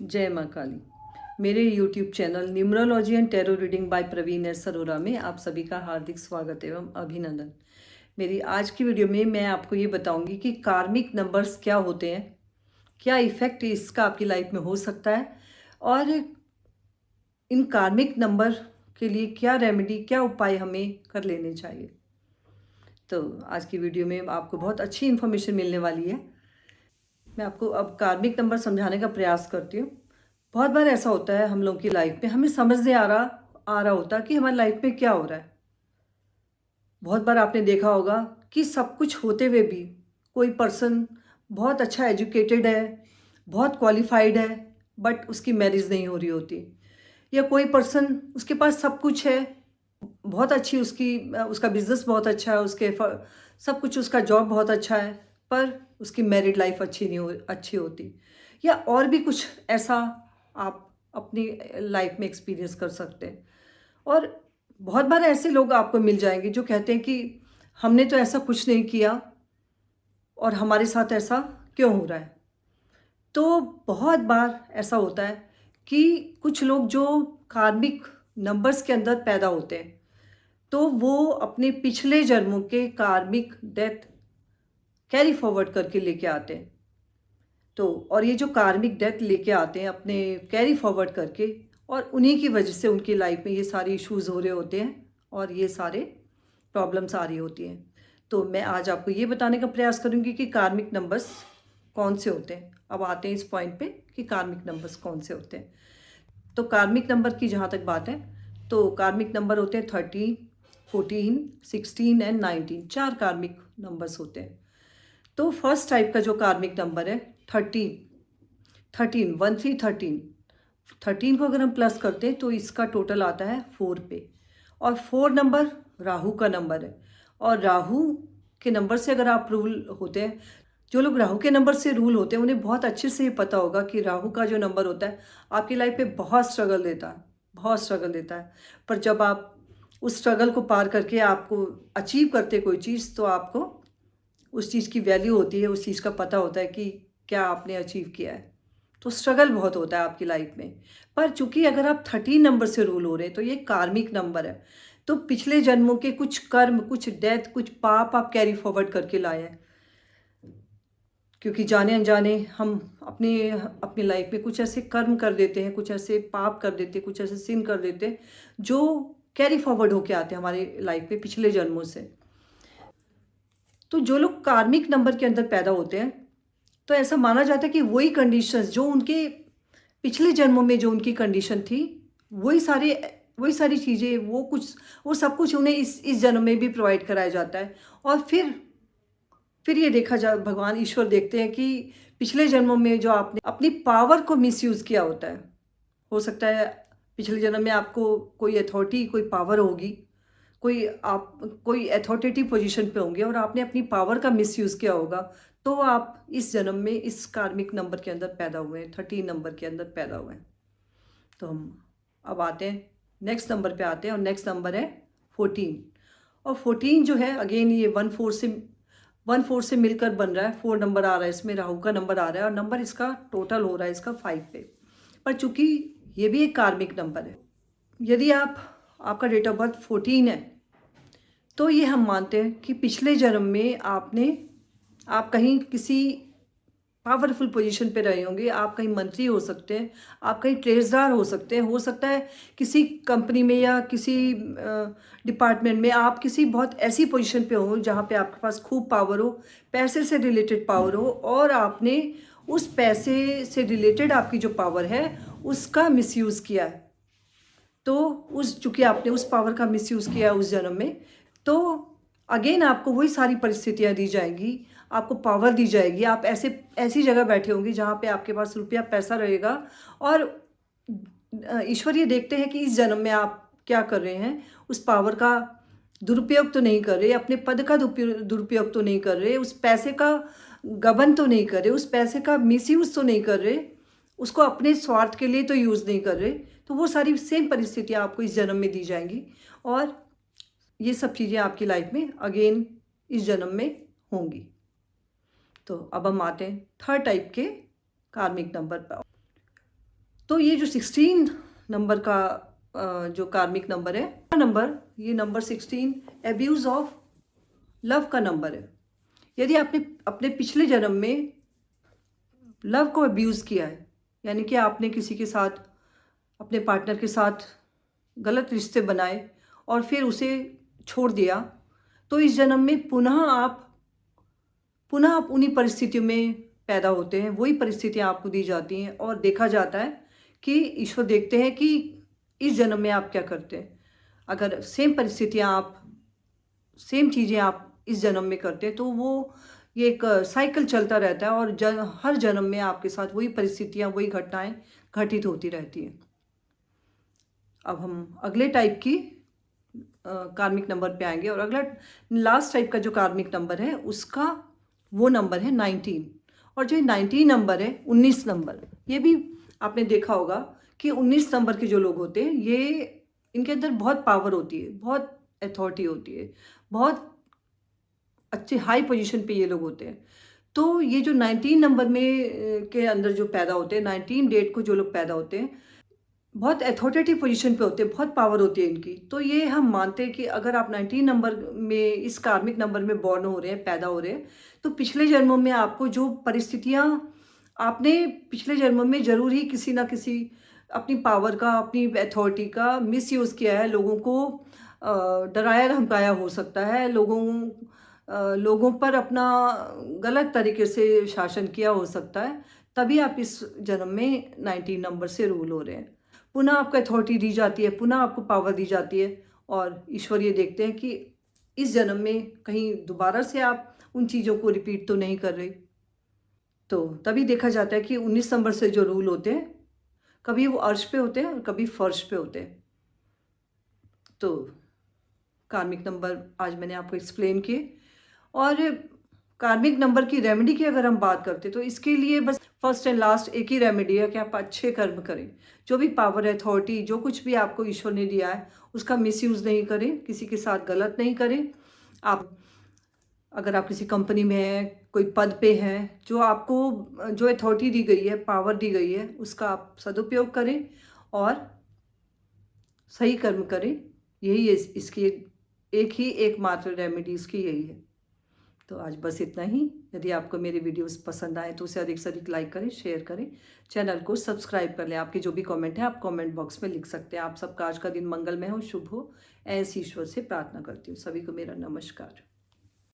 जय माँ काली। मेरे YouTube channel numerology and tarot reading by Praveen S Arora में आप सभी का हार्दिक स्वागत एवं अभिनंदन। मेरी आज की वीडियो में मैं आपको ये बताऊंगी कि कार्मिक नंबर्स क्या होते हैं, क्या इफ़ेक्ट इसका आपकी लाइफ में हो सकता है और इन कार्मिक नंबर के लिए क्या रेमेडी, क्या उपाय हमें कर लेने चाहिए। तो आज की वीडियो में आपको बहुत अच्छी इन्फॉर्मेशन मिलने वाली है। मैं आपको अब कार्मिक नंबर समझाने का प्रयास करती हूँ। बहुत बार ऐसा होता है हम लोगों की लाइफ में, हमें समझ नहीं आ रहा होता कि हमारी लाइफ में क्या हो रहा है। बहुत बार आपने देखा होगा कि सब कुछ होते हुए भी कोई पर्सन बहुत अच्छा एजुकेटेड है, बहुत क्वालिफाइड है, बट उसकी मैरिज नहीं हो रही होती। या कोई पर्सन, उसके पास सब कुछ है, बहुत अच्छी उसका बिजनेस बहुत अच्छा है, सब कुछ, उसका जॉब बहुत अच्छा है, पर उसकी मैरिड लाइफ अच्छी होती। या और भी कुछ ऐसा आप अपनी लाइफ में एक्सपीरियंस कर सकते हैं। और बहुत बार ऐसे लोग आपको मिल जाएंगे जो कहते हैं कि हमने तो ऐसा कुछ नहीं किया और हमारे साथ ऐसा क्यों हो रहा है। तो बहुत बार ऐसा होता है कि कुछ लोग जो कार्मिक नंबर्स के अंदर पैदा होते हैं, तो वो अपने पिछले जन्मों के कार्मिक डेथ कैरी फॉरवर्ड करके लेके आते हैं। तो और ये जो कार्मिक डेथ लेके आते हैं अपने कैरी फॉरवर्ड करके, और उन्हीं की वजह से उनकी लाइफ में ये सारे इश्यूज हो रहे होते हैं और ये सारे प्रॉब्लम्स आ रही होती हैं। तो मैं आज आपको ये बताने का प्रयास करूंगी कि कार्मिक नंबर्स कौन से होते हैं। अब आते हैं इस पॉइंट पे कि कार्मिक नंबर्स कौन से होते हैं। तो कार्मिक नंबर की जहाँ तक बात है, तो कार्मिक नंबर होते हैं 13, 14, 16 एंड 19। 4 कार्मिक नंबर्स होते हैं। तो फर्स्ट टाइप का जो कार्मिक नंबर है 13, 13, 13, 13, 13 को अगर हम प्लस करते हैं तो इसका टोटल आता है 4 पे। और 4 नंबर राहु का नंबर है। और राहु के नंबर से अगर आप रूल होते हैं, जो लोग राहु के नंबर से रूल होते हैं उन्हें बहुत अच्छे से ये पता होगा कि राहु का जो नंबर होता है आपकी लाइफ में बहुत स्ट्रगल देता है, बहुत स्ट्रगल देता है। पर जब आप उस स्ट्रगल को पार करके आपको अचीव करते कोई चीज़, तो आपको उस चीज़ की वैल्यू होती है, उस चीज़ का पता होता है कि क्या आपने अचीव किया है। तो स्ट्रगल बहुत होता है आपकी लाइफ में। पर चूंकि अगर आप 13 नंबर से रूल हो रहे हैं तो ये कार्मिक नंबर है। तो पिछले जन्मों के कुछ कर्म, कुछ डेथ, कुछ पाप आप कैरी फॉरवर्ड करके लाए हैं। क्योंकि जाने अनजाने हम अपनी अपनी लाइफ में कुछ ऐसे कर्म कर देते हैं, कुछ ऐसे पाप कर देते हैं, कुछ ऐसे सिन कर देते हैं जो कैरी फॉरवर्ड होके आते हैं हमारी लाइफ में पिछले जन्मों से। तो जो लोग कार्मिक नंबर के अंदर पैदा होते हैं, तो ऐसा माना जाता है कि वही कंडीशंस जो उनके पिछले जन्मों में जो उनकी कंडीशन थी, वही सारी चीज़ें, वो सब कुछ उन्हें इस जन्म में भी प्रोवाइड कराया जाता है। और फिर ये देखा जा भगवान ईश्वर देखते हैं कि पिछले जन्मों में जो आपने अपनी पावर को मिसयूज़ किया होता है। हो सकता है पिछले जन्म में आपको कोई अथॉरिटी, कोई पावर होगी, कोई अथॉरिटेटिव पोजीशन पे होंगे और आपने अपनी पावर का मिसयूज़ किया होगा। तो आप इस जन्म में इस कार्मिक नंबर के अंदर पैदा हुए हैं, 13 नंबर के अंदर पैदा हुए हैं। तो हम अब आते हैं नेक्स्ट नंबर पे आते हैं, और नेक्स्ट नंबर है 14। और 14 जो है, अगेन ये 1 4 से मिलकर बन रहा है। 4 नंबर आ रहा है, इसमें राहु का नंबर आ रहा है और नंबर इसका टोटल हो रहा है इसका 5 पे। पर चूंकि ये भी एक कार्मिक नंबर है, यदि आपका डेट ऑफ बर्थ 14 है, तो ये हम मानते हैं कि पिछले जन्म में आप कहीं किसी पावरफुल पोजीशन पे रहे होंगे। आप कहीं मंत्री हो सकते हैं, आप कहीं ट्रेजरार हो सकते हैं, हो सकता है किसी कंपनी में या किसी डिपार्टमेंट में आप किसी बहुत ऐसी पोजीशन पे हो जहाँ पे आपके पास खूब पावर हो, पैसे से रिलेटेड पावर हो, और आपने उस पैसे से रिलेटेड आपकी जो पावर है उसका मिसयूज़ किया है। तो चूंकि आपने उस पावर का मिसयूज़ किया उस जन्म में, तो अगेन आपको वही सारी परिस्थितियाँ दी जाएंगी, आपको पावर दी जाएगी। आप ऐसी जगह बैठे होंगे जहाँ पे आपके पास रुपया पैसा रहेगा, और ईश्वर ये देखते हैं कि इस जन्म में आप क्या कर रहे हैं। उस पावर का दुरुपयोग तो नहीं कर रहे, अपने पद का दुरुपयोग तो नहीं कर रहे, उस पैसे का गबन तो नहीं कर रहे, उस पैसे का मिसयूज़ तो नहीं कर रहे, उसको अपने स्वार्थ के लिए तो यूज़ नहीं कर रहे। तो वो सारी सेम परिस्थितियाँ आपको इस जन्म में दी जाएंगी, और ये सब चीज़ें आपकी लाइफ में अगेन इस जन्म में होंगी। तो अब हम आते हैं थर्ड टाइप के कार्मिक नंबर पर। तो ये जो 16 नंबर का जो कार्मिक नंबर है, ये नंबर 16 एब्यूज ऑफ लव का नंबर है। यदि आपने अपने पिछले जन्म में लव को अब्यूज़ किया है, यानी कि आपने किसी के साथ, अपने पार्टनर के साथ गलत रिश्ते बनाए और फिर उसे छोड़ दिया, तो इस जन्म में पुनः आप उन्हीं परिस्थितियों में पैदा होते हैं, वही परिस्थितियाँ आपको दी जाती हैं और देखा जाता है कि ईश्वर देखते हैं कि इस जन्म में आप क्या करते हैं। अगर सेम चीज़ें आप इस जन्म में करते हैं तो वो ये एक साइकिल चलता रहता है और हर जन्म में आपके साथ वही परिस्थितियाँ, वही घटनाएं घटित होती रहती हैं। अब हम अगले टाइप की कार्मिक नंबर पे आएंगे और अगला लास्ट टाइप का जो कार्मिक नंबर है उसका वो नंबर है 19। और जो 19 नंबर है, 19 नंबर, ये भी आपने देखा होगा कि 19 नंबर के जो लोग होते हैं इनके अंदर बहुत पावर होती है, बहुत अथॉरिटी होती है, बहुत अच्छे हाई पोजीशन पे ये लोग होते हैं। तो ये जो 19 नंबर में के अंदर जो पैदा होते हैं, 19 डेट को जो लोग पैदा होते हैं, बहुत अथॉरिटेटिव पोजीशन पे होते हैं, बहुत पावर होती है इनकी। तो ये हम मानते हैं कि अगर आप 19 नंबर में, इस कार्मिक नंबर में बॉर्न हो रहे हैं, पैदा हो रहे हैं, तो पिछले जन्मों में आपको जो परिस्थितियाँ, आपने पिछले जन्मों में ज़रूर ही किसी ना किसी अपनी पावर का, अपनी अथॉरिटी का मिसयूज़ किया है, लोगों को डराया धमकाया हो सकता है, लोगों पर अपना गलत तरीके से शासन किया हो सकता है, तभी आप इस जन्म में 19 नंबर से रूल हो रहे हैं। पुनः आपको अथॉरिटी दी जाती है, पुनः आपको पावर दी जाती है और ईश्वर ये देखते हैं कि इस जन्म में कहीं दोबारा से आप उन चीज़ों को रिपीट तो नहीं कर रहे। तो तभी देखा जाता है कि 19 नंबर से जो रूल होते हैं, कभी वो अर्श पे होते हैं और कभी फर्श पे होते हैं। तो कार्मिक नंबर आज मैंने आपको एक्सप्लेन किए। और कार्मिक नंबर की रेमेडी की अगर हम बात करते तो इसके लिए बस फर्स्ट एंड लास्ट एक ही रेमेडी है कि आप अच्छे कर्म करें। जो भी पावर, अथॉरिटी, जो कुछ भी आपको ईश्वर ने दिया है उसका मिसयूज़ नहीं करें, किसी के साथ गलत नहीं करें। अगर आप किसी कंपनी में हैं, कोई पद पे हैं, जो अथॉरिटी दी गई है, पावर दी गई है, उसका आप सदुपयोग करें और सही कर्म करें। यही है इसकी एकमात्र रेमेडी इसकी यही है। तो आज बस इतना ही। यदि आपको मेरे वीडियोस पसंद आए तो उसे अधिक से अधिक लाइक करें, शेयर करें, चैनल को सब्सक्राइब कर लें। आपके जो भी कमेंट है आप कमेंट बॉक्स में लिख सकते हैं। आप सबका आज का दिन मंगलमय हो, शुभ हो, ऐसी ईश्वर से प्रार्थना करती हूँ। सभी को मेरा नमस्कार।